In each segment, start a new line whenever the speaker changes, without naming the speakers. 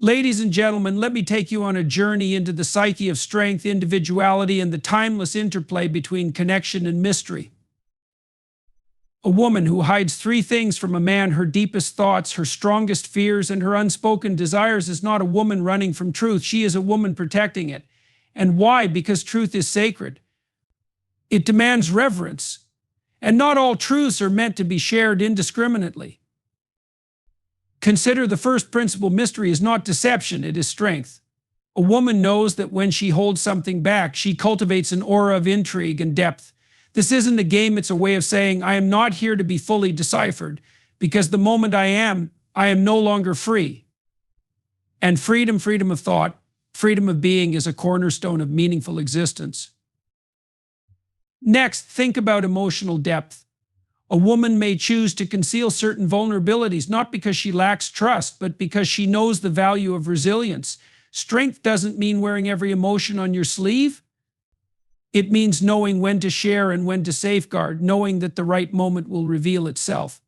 Ladies and gentlemen, let me take you on a journey into the psyche of strength, individuality, and the timeless interplay between connection and mystery. A woman who hides three things from a man: her deepest thoughts, her strongest fears, and her unspoken desires, is not a woman running from truth. She is a woman protecting it. And why? Because truth is sacred. It demands reverence. And not all truths are meant to be shared indiscriminately. Consider the first principle: mystery is not deception, it is strength. A woman knows that when she holds something back, she cultivates an aura of intrigue and depth. This isn't a game, it's a way of saying, I am not here to be fully deciphered, because the moment I am no longer free. And freedom of thought, freedom of being, is a cornerstone of meaningful existence. Next, think about emotional depth. A woman may choose to conceal certain vulnerabilities, not because she lacks trust, but because she knows the value of resilience. Strength doesn't mean wearing every emotion on your sleeve. It means knowing when to share and when to safeguard, knowing that the right moment will reveal itself.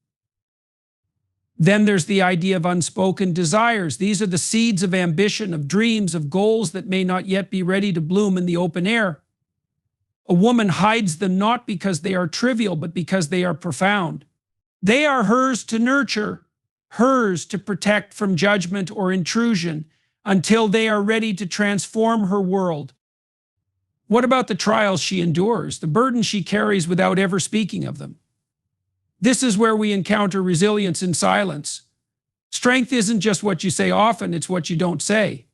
Then there's the idea of unspoken desires. These are the seeds of ambition, of dreams, of goals that may not yet be ready to bloom in the open air. A woman hides them not because they are trivial, but because they are profound. They are hers to nurture, hers to protect from judgment or intrusion, until they are ready to transform her world. What about the trials she endures, the burden she carries without ever speaking of them? This is where we encounter resilience in silence. Strength isn't just what you say often, it's what you don't say.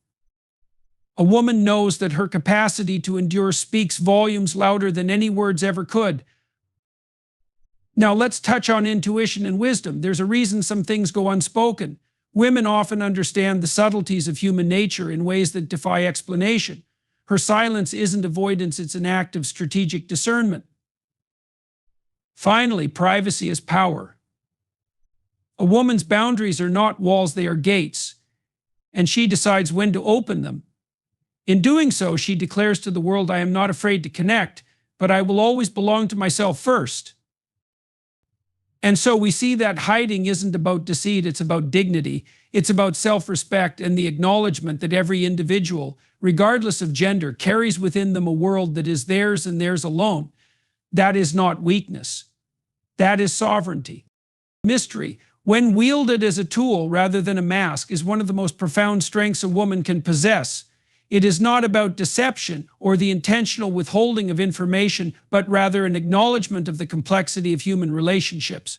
A woman knows that her capacity to endure speaks volumes louder than any words ever could. Now let's touch on intuition and wisdom. There's a reason some things go unspoken. Women often understand the subtleties of human nature in ways that defy explanation. Her silence isn't avoidance, it's an act of strategic discernment. Finally, privacy is power. A woman's boundaries are not walls, they are gates, and she decides when to open them. In doing so, she declares to the world, I am not afraid to connect, but I will always belong to myself first. And so we see that hiding isn't about deceit, it's about dignity. It's about self-respect and the acknowledgement that every individual, regardless of gender, carries within them a world that is theirs and theirs alone. That is not weakness. That is sovereignty. Mystery, when wielded as a tool rather than a mask, is one of the most profound strengths a woman can possess. It is not about deception or the intentional withholding of information, but rather an acknowledgement of the complexity of human relationships.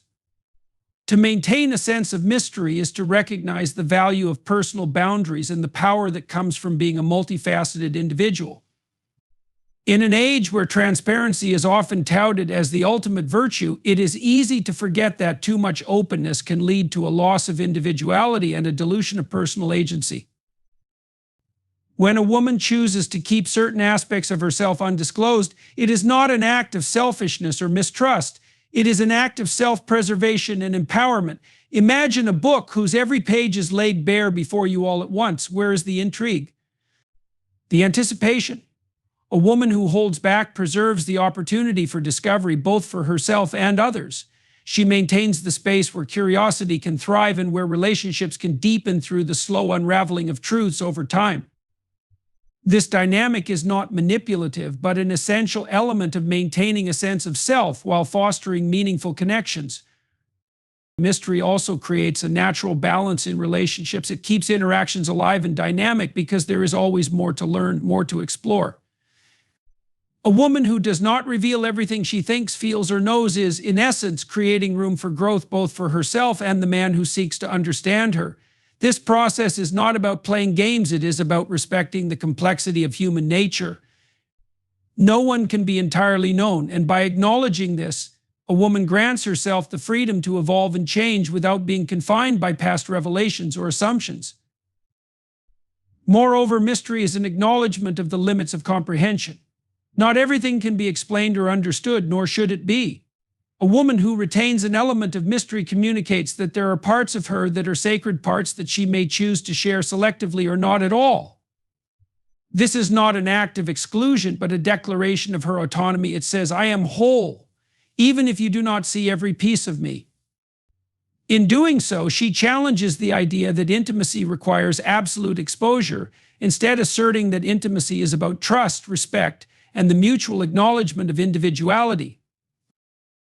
To maintain a sense of mystery is to recognize the value of personal boundaries and the power that comes from being a multifaceted individual. In an age where transparency is often touted as the ultimate virtue, it is easy to forget that too much openness can lead to a loss of individuality and a dilution of personal agency. When a woman chooses to keep certain aspects of herself undisclosed, it is not an act of selfishness or mistrust. It is an act of self-preservation and empowerment. Imagine a book whose every page is laid bare before you all at once. Where is the intrigue? The anticipation. A woman who holds back preserves the opportunity for discovery, both for herself and others. She maintains the space where curiosity can thrive and where relationships can deepen through the slow unraveling of truths over time. This dynamic is not manipulative, but an essential element of maintaining a sense of self while fostering meaningful connections. Mystery also creates a natural balance in relationships. It keeps interactions alive and dynamic because there is always more to learn, more to explore. A woman who does not reveal everything she thinks, feels, or knows is, in essence, creating room for growth both for herself and the man who seeks to understand her. This process is not about playing games, it is about respecting the complexity of human nature. No one can be entirely known, and by acknowledging this, a woman grants herself the freedom to evolve and change without being confined by past revelations or assumptions. Moreover, mystery is an acknowledgement of the limits of comprehension. Not everything can be explained or understood, nor should it be. A woman who retains an element of mystery communicates that there are parts of her that are sacred parts that she may choose to share selectively or not at all. This is not an act of exclusion, but a declaration of her autonomy. It says, I am whole, even if you do not see every piece of me. In doing so, she challenges the idea that intimacy requires absolute exposure, instead asserting that intimacy is about trust, respect, and the mutual acknowledgement of individuality.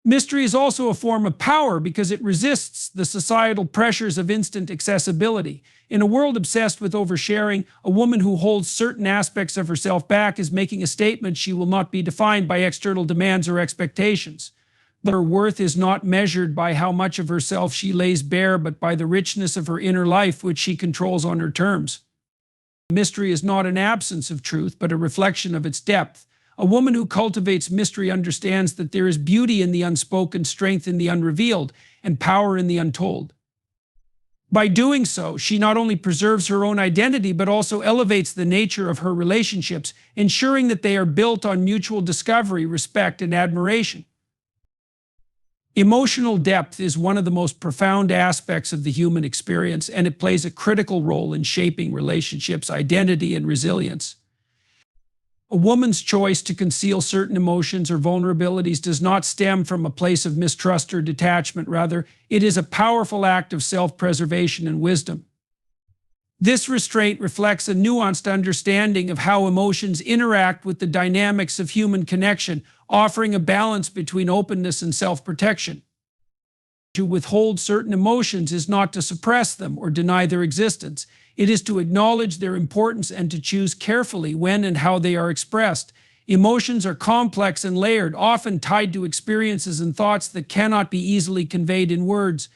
Mystery is also a form of power because it resists the societal pressures of instant accessibility. In a world obsessed with oversharing, a woman who holds certain aspects of herself back is making a statement she will not be defined by external demands or expectations. Her worth is not measured by how much of herself she lays bare, but by the richness of her inner life, which she controls on her terms. Mystery is not an absence of truth, but a reflection of its depth. A woman who cultivates mystery understands that there is beauty in the unspoken, strength in the unrevealed, and power in the untold. By doing so, she not only preserves her own identity, but also elevates the nature of her relationships, ensuring that they are built on mutual discovery, respect, and admiration. Emotional depth is one of the most profound aspects of the human experience, and it plays a critical role in shaping relationships, identity, and resilience. A woman's choice to conceal certain emotions or vulnerabilities does not stem from a place of mistrust or detachment. Rather, it is a powerful act of self-preservation and wisdom. This restraint reflects a nuanced understanding of how emotions interact with the dynamics of human connection, offering a balance between openness and self-protection. To withhold certain emotions is not to suppress them or deny their existence. It is to acknowledge their importance and to choose carefully when and how they are expressed. Emotions are complex and layered, often tied to experiences and thoughts that cannot be easily conveyed in words.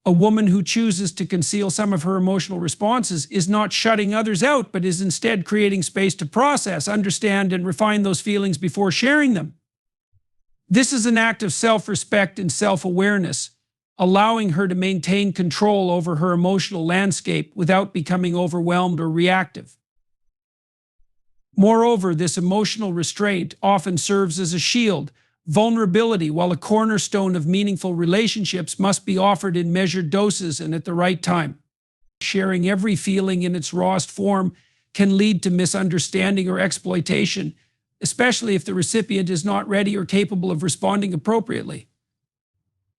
A woman who chooses to conceal some of her emotional responses is not shutting others out, but is instead creating space to process, understand, and refine those feelings before sharing them. This is an act of self-respect and self-awareness, allowing her to maintain control over her emotional landscape without becoming overwhelmed or reactive. Moreover, this emotional restraint often serves as a shield. Vulnerability, while a cornerstone of meaningful relationships, must be offered in measured doses and at the right time. Sharing every feeling in its rawest form can lead to misunderstanding or exploitation, especially if the recipient is not ready or capable of responding appropriately.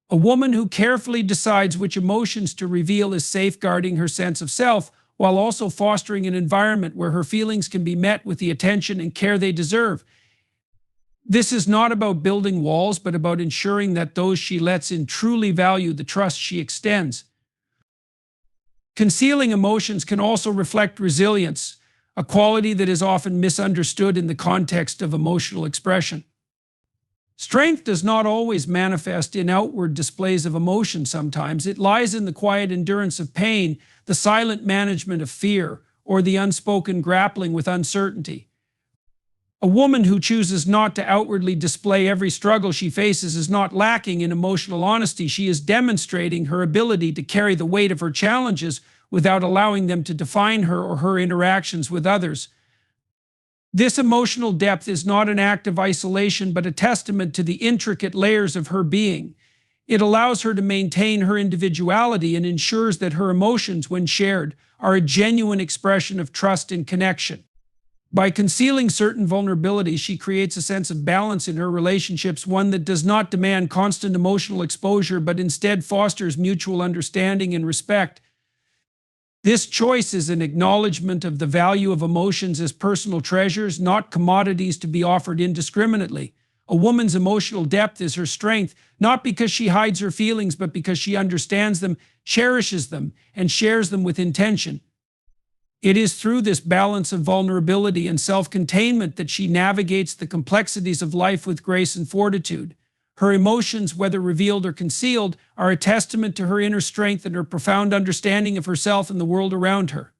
A woman who carefully decides which emotions to reveal is safeguarding her sense of self, while also fostering an environment where her feelings can be met with the attention and care they deserve. This is not about building walls, but about ensuring that those she lets in truly value the trust she extends. Concealing emotions can also reflect resilience, a quality that is often misunderstood in the context of emotional expression. Strength does not always manifest in outward displays of emotion. Sometimes it lies in the quiet endurance of pain, the silent management of fear, or the unspoken grappling with uncertainty. A woman who chooses not to outwardly display every struggle she faces is not lacking in emotional honesty. She is demonstrating her ability to carry the weight of her challenges without allowing them to define her or her interactions with others. This emotional depth is not an act of isolation, but a testament to the intricate layers of her being. It allows her to maintain her individuality and ensures that her emotions, when shared, are a genuine expression of trust and connection. By concealing certain vulnerabilities, she creates a sense of balance in her relationships, one that does not demand constant emotional exposure, but instead fosters mutual understanding and respect. This choice is an acknowledgement of the value of emotions as personal treasures, not commodities to be offered indiscriminately. A woman's emotional depth is her strength, not because she hides her feelings, but because she understands them, cherishes them, and shares them with intention. It is through this balance of vulnerability and self-containment that she navigates the complexities of life with grace and fortitude. Her emotions, whether revealed or concealed, are a testament to her inner strength and her profound understanding of herself and the world around her.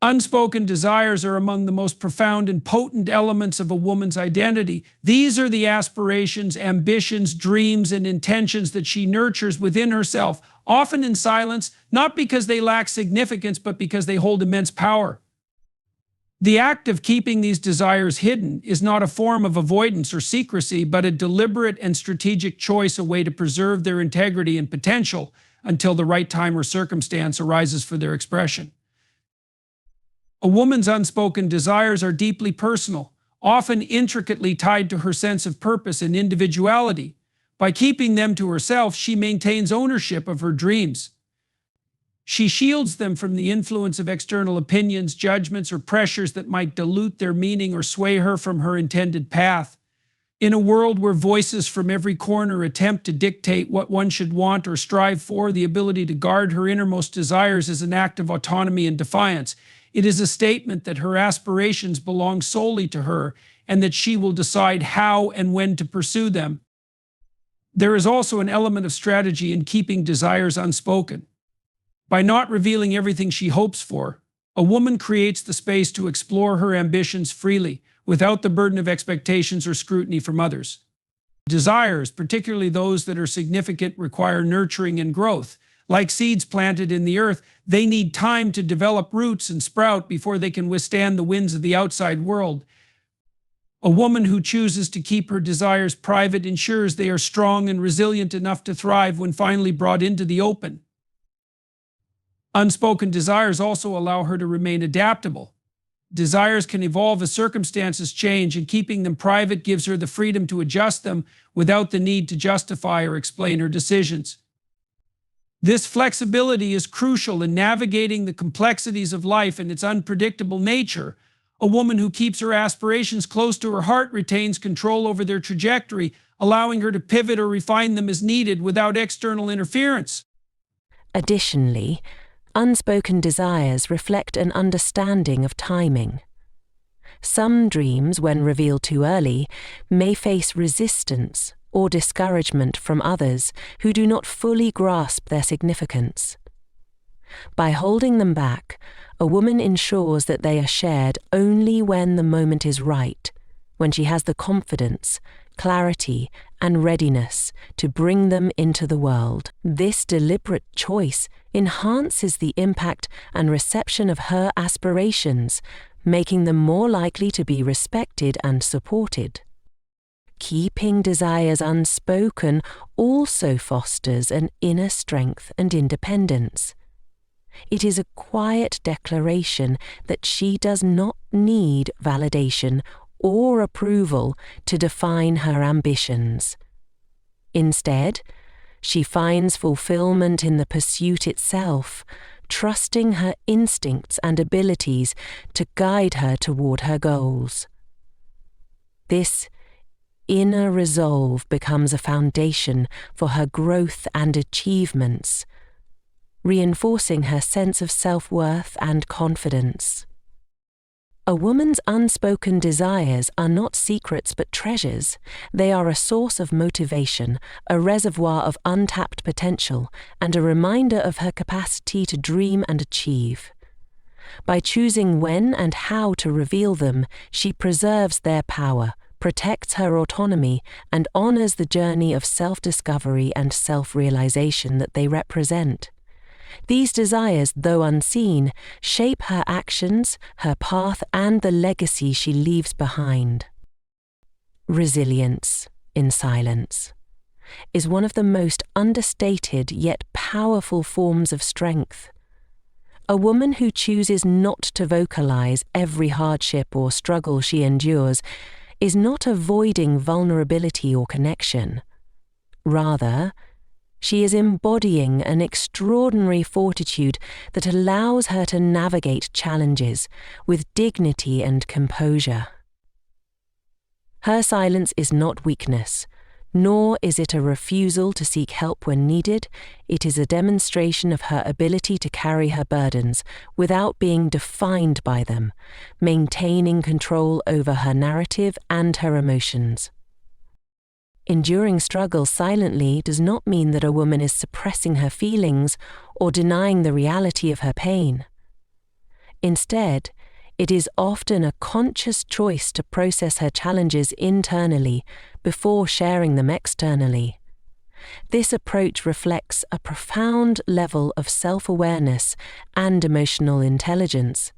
Unspoken desires are among the most profound and potent elements of a woman's identity. These are the aspirations, ambitions, dreams, and intentions that she nurtures within herself, often in silence, not because they lack significance, but because they hold immense power. The act of keeping these desires hidden is not a form of avoidance or secrecy, but a deliberate and strategic choice, a way to preserve their integrity and potential until the right time or circumstance arises for their expression. A woman's unspoken desires are deeply personal, often intricately tied to her sense of purpose and individuality. By keeping them to herself, she maintains ownership of her dreams. She shields them from the influence of external opinions, judgments, or pressures that might dilute their meaning or sway her from her intended path. In a world where voices from every corner attempt to dictate what one should want or strive for, the ability to guard her innermost desires is an act of autonomy and defiance. It is a statement that her aspirations belong solely to her and that she will decide how and when to pursue them. There is also an element of strategy in keeping desires unspoken. By not revealing everything she hopes for, a woman creates the space to explore her ambitions freely, without the burden of expectations or scrutiny from others. Desires, particularly those that are significant, require nurturing and growth. Like seeds planted in the earth, they need time to develop roots and sprout before they can withstand the winds of the outside world. A woman who chooses to keep her desires private ensures they are strong and resilient enough to thrive when finally brought into the open. Unspoken desires also allow her to remain adaptable. Desires can evolve as circumstances change, and keeping them private gives her the freedom to adjust them without the need to justify or explain her decisions. This flexibility is crucial in navigating the complexities of life and its unpredictable nature. A woman who keeps her aspirations close to her heart retains control over their trajectory, allowing her to pivot or refine them as needed without external interference.
Additionally, unspoken desires reflect an understanding of timing. Some dreams, when revealed too early, may face resistance or discouragement from others who do not fully grasp their significance. By holding them back, a woman ensures that they are shared only when the moment is right, when she has the confidence, clarity, and readiness to bring them into the world. This deliberate choice enhances the impact and reception of her aspirations, making them more likely to be respected and supported. Keeping desires unspoken also fosters an inner strength and independence. It is a quiet declaration that she does not need validation or approval to define her ambitions. Instead, she finds fulfillment in the pursuit itself, trusting her instincts and abilities to guide her toward her goals. This inner resolve becomes a foundation for her growth and achievements, reinforcing her sense of self-worth and confidence. A woman's unspoken desires are not secrets but treasures. They are a source of motivation, a reservoir of untapped potential, and a reminder of her capacity to dream and achieve. By choosing when and how to reveal them, she preserves their power, protects her autonomy, and honors the journey of self-discovery and self-realization that they represent. These desires, though unseen, shape her actions, her path, and the legacy she leaves behind. Resilience in silence is one of the most understated yet powerful forms of strength. A woman who chooses not to vocalize every hardship or struggle she endures is not avoiding vulnerability or connection. Rather, she is embodying an extraordinary fortitude that allows her to navigate challenges with dignity and composure. Her silence is not weakness, nor is it a refusal to seek help when needed. It is a demonstration of her ability to carry her burdens without being defined by them, maintaining control over her narrative and her emotions. Enduring struggle silently does not mean that a woman is suppressing her feelings or denying the reality of her pain. Instead, it is often a conscious choice to process her challenges internally before sharing them externally. This approach reflects a profound level of self-awareness and emotional intelligence.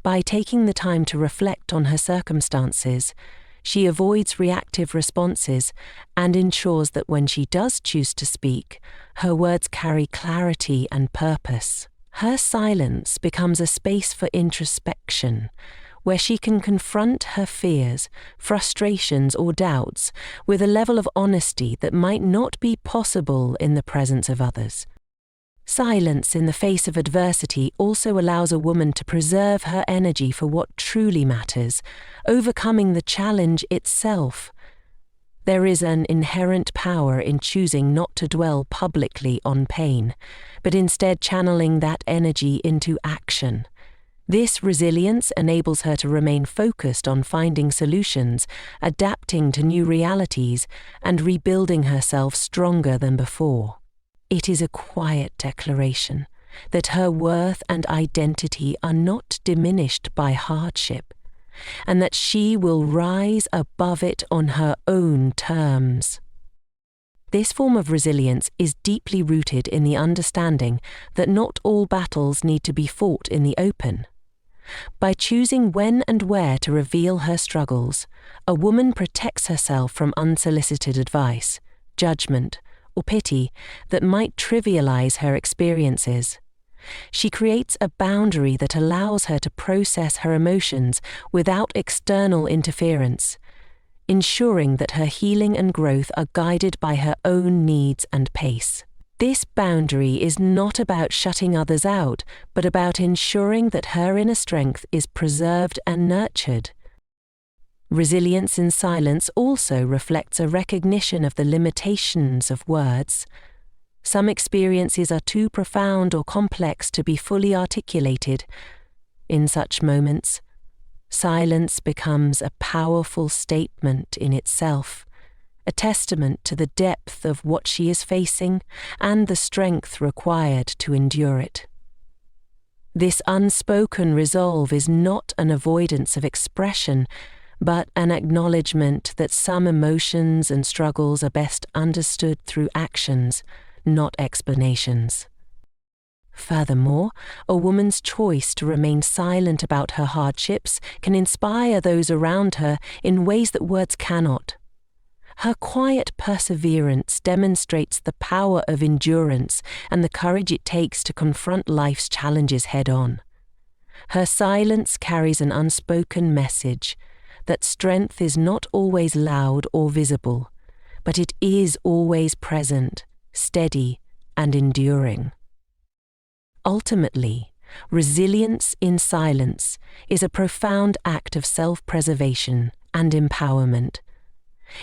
By taking the time to reflect on her circumstances, she avoids reactive responses and ensures that when she does choose to speak, her words carry clarity and purpose. Her silence becomes a space for introspection, where she can confront her fears, frustrations, or doubts with a level of honesty that might not be possible in the presence of others. Silence in the face of adversity also allows a woman to preserve her energy for what truly matters, overcoming the challenge itself. There is an inherent power in choosing not to dwell publicly on pain, but instead channeling that energy into action. This resilience enables her to remain focused on finding solutions, adapting to new realities, and rebuilding herself stronger than before. It is a quiet declaration that her worth and identity are not diminished by hardship, and that she will rise above it on her own terms. This form of resilience is deeply rooted in the understanding that not all battles need to be fought in the open. By choosing when and where to reveal her struggles, a woman protects herself from unsolicited advice, judgment, or pity that might trivialize her experiences. She creates a boundary that allows her to process her emotions without external interference, ensuring that her healing and growth are guided by her own needs and pace. This boundary is not about shutting others out, but about ensuring that her inner strength is preserved and nurtured. Resilience in silence also reflects a recognition of the limitations of words. Some experiences are too profound or complex to be fully articulated. In such moments, silence becomes a powerful statement in itself, a testament to the depth of what she is facing and the strength required to endure it. This unspoken resolve is not an avoidance of expression, but an acknowledgement that some emotions and struggles are best understood through actions, not explanations. Furthermore, a woman's choice to remain silent about her hardships can inspire those around her in ways that words cannot. Her quiet perseverance demonstrates the power of endurance and the courage it takes to confront life's challenges head-on. Her silence carries an unspoken message that strength is not always loud or visible, but it is always present, steady, and enduring. Ultimately, resilience in silence is a profound act of self-preservation and empowerment.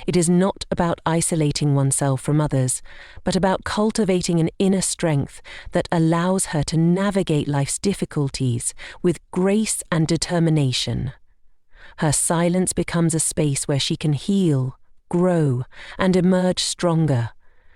It is not about isolating oneself from others, but about cultivating an inner strength that allows her to navigate life's difficulties with grace and determination. Her silence becomes a space where she can heal, grow, and emerge stronger,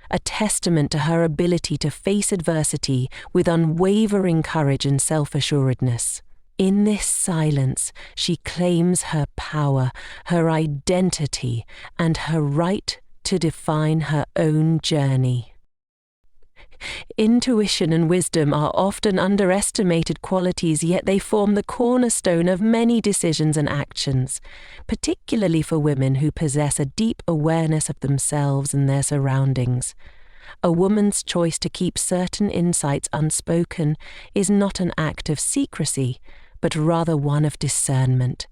a testament to her ability to face adversity with unwavering courage and self-assuredness. In this silence, she claims her power, her identity, and her right to define her own journey. Intuition and wisdom are often underestimated qualities, yet they form the cornerstone of many decisions and actions, particularly for women who possess a deep awareness of themselves and their surroundings. A woman's choice to keep certain insights unspoken is not an act of secrecy, but rather one of discernment.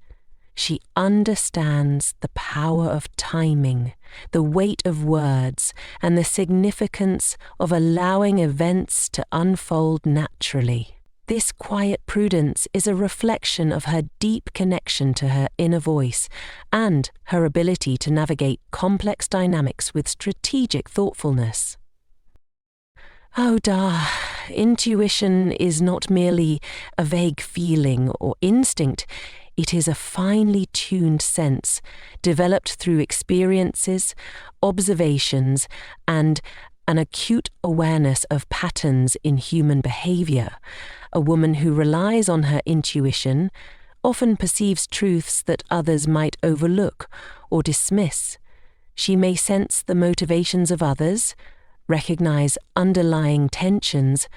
She understands the power of timing, the weight of words, and the significance of allowing events to unfold naturally. This quiet prudence is a reflection of her deep connection to her inner voice and her ability to navigate complex dynamics with strategic thoughtfulness. Oh, intuition is not merely a vague feeling or instinct. It is a finely tuned sense, developed through experiences, observations, and an acute awareness of patterns in human behavior. A woman who relies on her intuition often perceives truths that others might overlook or dismiss. She may sense the motivations of others, recognize underlying tensions,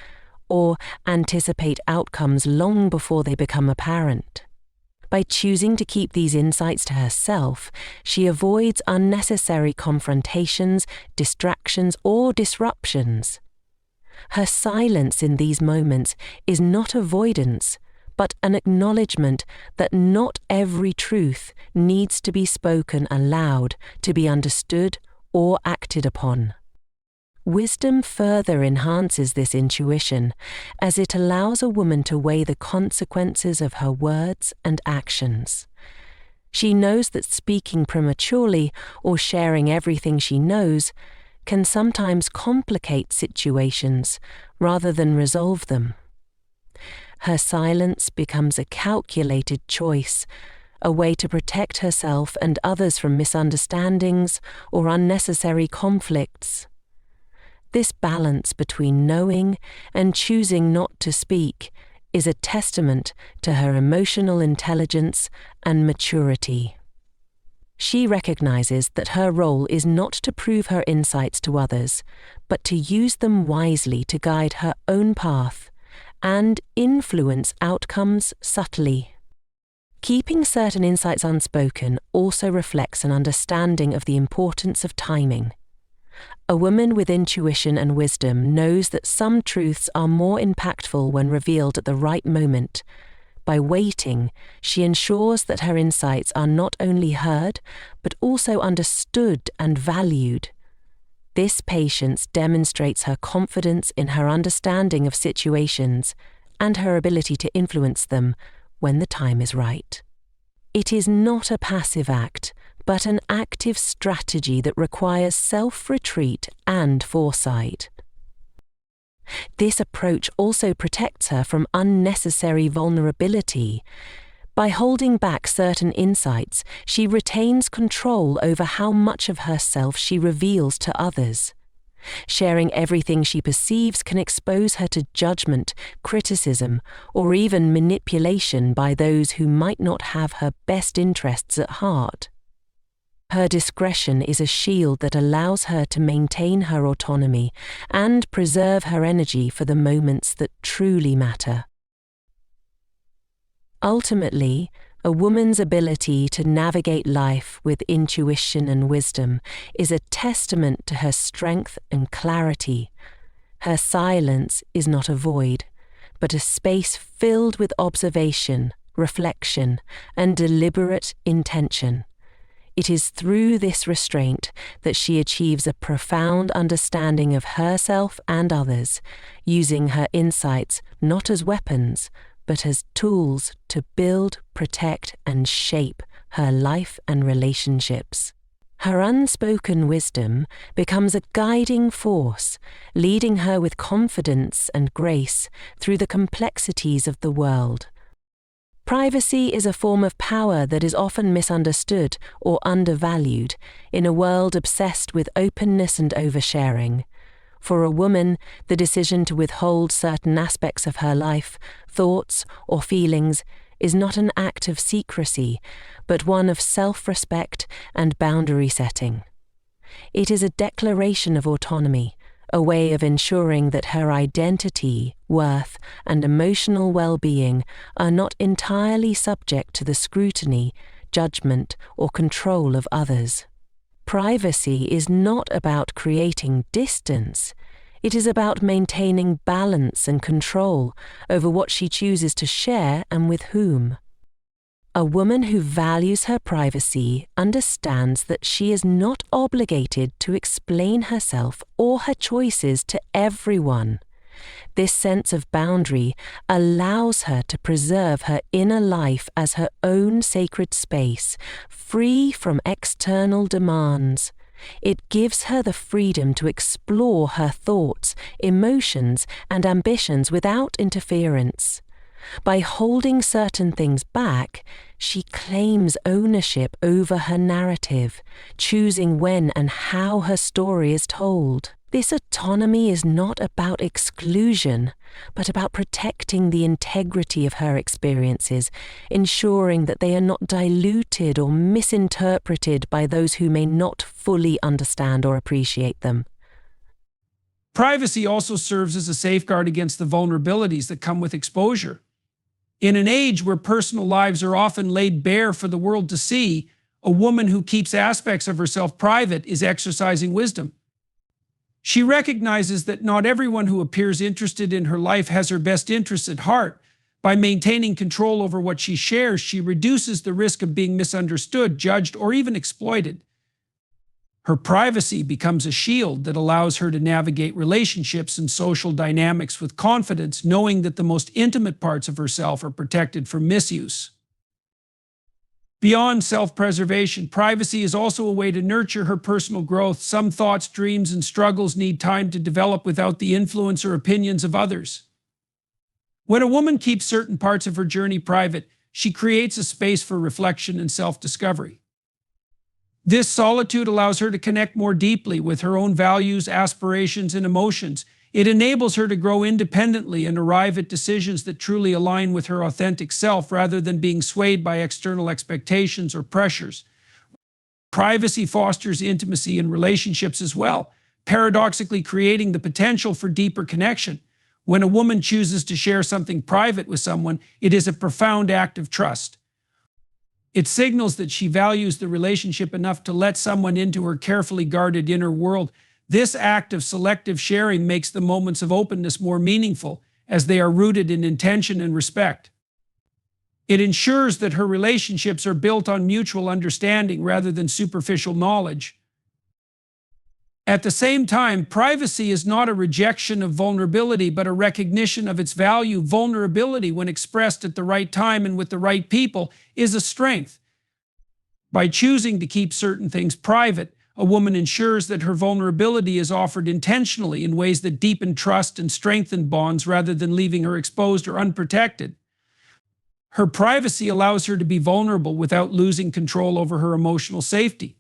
or anticipate outcomes long before they become apparent. By choosing to keep these insights to herself, she avoids unnecessary confrontations, distractions, or disruptions. Her silence in these moments is not avoidance, but an acknowledgement that not every truth needs to be spoken aloud to be understood or acted upon. Wisdom further enhances this intuition, as it allows a woman to weigh the consequences of her words and actions. She knows that speaking prematurely or sharing everything she knows can sometimes complicate situations rather than resolve them. Her silence becomes a calculated choice, a way to protect herself and others from misunderstandings or unnecessary conflicts. This balance between knowing and choosing not to speak is a testament to her emotional intelligence and maturity. She recognizes that her role is not to prove her insights to others, but to use them wisely to guide her own path and influence outcomes subtly. Keeping certain insights unspoken also reflects an understanding of the importance of timing. A woman with intuition and wisdom knows that some truths are more impactful when revealed at the right moment. By waiting, she ensures that her insights are not only heard, but also understood and valued. This patience demonstrates her confidence in her understanding of situations and her ability to influence them when the time is right. It is not a passive act, but an active strategy that requires self-retreat and foresight. This approach also protects her from unnecessary vulnerability. By holding back certain insights, she retains control over how much of herself she reveals to others. Sharing everything she perceives can expose her to judgment, criticism, or even manipulation by those who might not have her best interests at heart. Her discretion is a shield that allows her to maintain her autonomy and preserve her energy for the moments that truly matter. Ultimately, a woman's ability to navigate life with intuition and wisdom is a testament to her strength and clarity. Her silence is not a void, but a space filled with observation, reflection, and deliberate intention. It is through this restraint that she achieves a profound understanding of herself and others, using her insights not as weapons, but as tools to build, protect, and shape her life and relationships. Her unspoken wisdom becomes a guiding force, leading her with confidence and grace through the complexities of the world. Privacy is a form of power that is often misunderstood or undervalued in a world obsessed with openness and oversharing. For a woman, the decision to withhold certain aspects of her life, thoughts, or feelings is not an act of secrecy, but one of self-respect and boundary setting. It is a declaration of autonomy, a way of ensuring that her identity, worth, and emotional well-being are not entirely subject to the scrutiny, judgment, or control of others. Privacy is not about creating distance. It is about maintaining balance and control over what she chooses to share and with whom. A woman who values her privacy understands that she is not obligated to explain herself or her choices to everyone. This sense of boundary allows her to preserve her inner life as her own sacred space, free from external demands. It gives her the freedom to explore her thoughts, emotions, and ambitions without interference. By holding certain things back, she claims ownership over her narrative, choosing when and how her story is told. This autonomy is not about exclusion, but about protecting the integrity of her experiences, ensuring that they are not diluted or misinterpreted by those who may not fully understand or appreciate them.
Privacy also serves as a safeguard against the vulnerabilities that come with exposure. In an age where personal lives are often laid bare for the world to see, a woman who keeps aspects of herself private is exercising wisdom. She recognizes that not everyone who appears interested in her life has her best interests at heart. By maintaining control over what she shares, she reduces the risk of being misunderstood, judged, or even exploited. Her privacy becomes a shield that allows her to navigate relationships and social dynamics with confidence, knowing that the most intimate parts of herself are protected from misuse. Beyond self-preservation, privacy is also a way to nurture her personal growth. Some thoughts, dreams, and struggles need time to develop without the influence or opinions of others. When a woman keeps certain parts of her journey private, she creates a space for reflection and self-discovery. This solitude allows her to connect more deeply with her own values, aspirations, and emotions. It enables her to grow independently and arrive at decisions that truly align with her authentic self rather than being swayed by external expectations or pressures. Privacy fosters intimacy in relationships as well, paradoxically creating the potential for deeper connection. When a woman chooses to share something private with someone, it is a profound act of trust. It signals that she values the relationship enough to let someone into her carefully guarded inner world. This act of selective sharing makes the moments of openness more meaningful, as they are rooted in intention and respect. It ensures that her relationships are built on mutual understanding rather than superficial knowledge. At the same time, privacy is not a rejection of vulnerability, but a recognition of its value. Vulnerability, when expressed at the right time and with the right people, is a strength. By choosing to keep certain things private, a woman ensures that her vulnerability is offered intentionally in ways that deepen trust and strengthen bonds rather than leaving her exposed or unprotected. Her privacy allows her to be vulnerable without losing control over her emotional safety.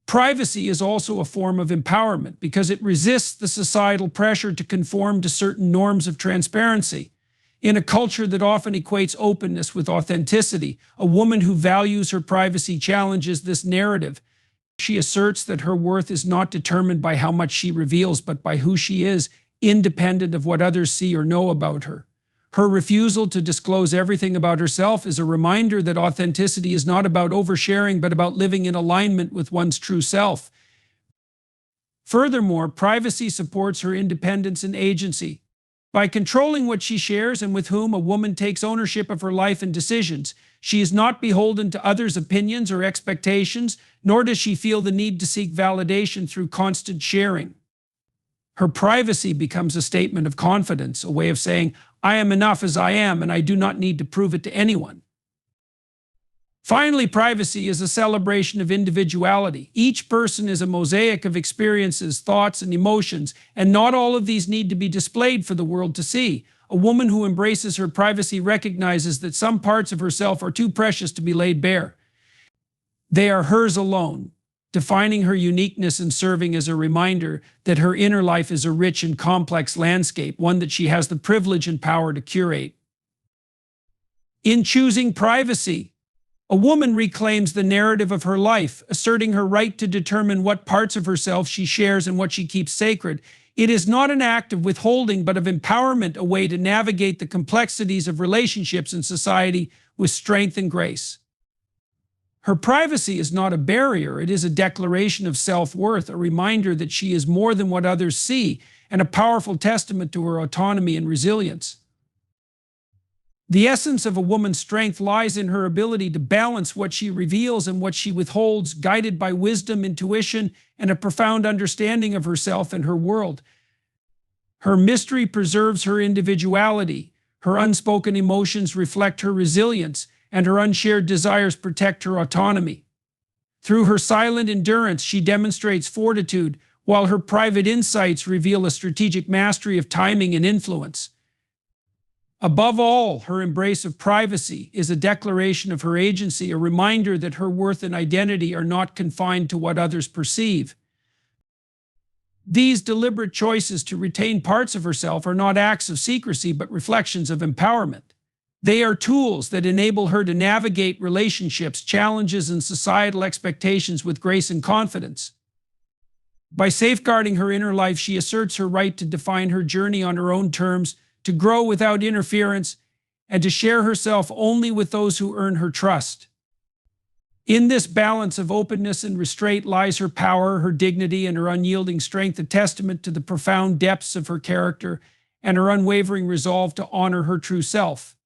Privacy is also a form of empowerment because it resists the societal pressure to conform to certain norms of transparency. In a culture that often equates openness with authenticity, a woman who values her privacy challenges this narrative. She asserts that her worth is not determined by how much she reveals, but by who she is, independent of what others see or know about her. Her refusal to disclose everything about herself is a reminder that authenticity is not about oversharing, but about living in alignment with one's true self. Furthermore, privacy supports her independence and agency. By controlling what she shares and with whom, a woman takes ownership of her life and decisions. She is not beholden to others' opinions or expectations, nor does she feel the need to seek validation through constant sharing. Her privacy becomes a statement of confidence, a way of saying, I am enough as I am, and I do not need to prove it to anyone. Finally, privacy is a celebration of individuality. Each person is a mosaic of experiences, thoughts, and emotions, and not all of these need to be displayed for the world to see. A woman who embraces her privacy recognizes that some parts of herself are too precious to be laid bare. They are hers alone, defining her uniqueness and serving as a reminder that her inner life is a rich and complex landscape, one that she has the privilege and power to curate. In choosing privacy, a woman reclaims the narrative of her life, asserting her right to determine what parts of herself she shares and what she keeps sacred. It is not an act of withholding, but of empowerment, a way to navigate the complexities of relationships and society with strength and grace. Her privacy is not a barrier, it is a declaration of self-worth, a reminder that she is more than what others see, and a powerful testament to her autonomy and resilience. The essence of a woman's strength lies in her ability to balance what she reveals and what she withholds, guided by wisdom, intuition, and a profound understanding of herself and her world. Her mystery preserves her individuality, her unspoken emotions reflect her resilience, and her unshared desires protect her autonomy. Through her silent endurance, she demonstrates fortitude, while her private insights reveal a strategic mastery of timing and influence. Above all, her embrace of privacy is a declaration of her agency, a reminder that her worth and identity are not confined to what others perceive. These deliberate choices to retain parts of herself are not acts of secrecy, but reflections of empowerment. They are tools that enable her to navigate relationships, challenges, and societal expectations with grace and confidence. By safeguarding her inner life, she asserts her right to define her journey on her own terms, to grow without interference, and to share herself only with those who earn her trust. In this balance of openness and restraint lies her power, her dignity, and her unyielding strength, a testament to the profound depths of her character and her unwavering resolve to honor her true self.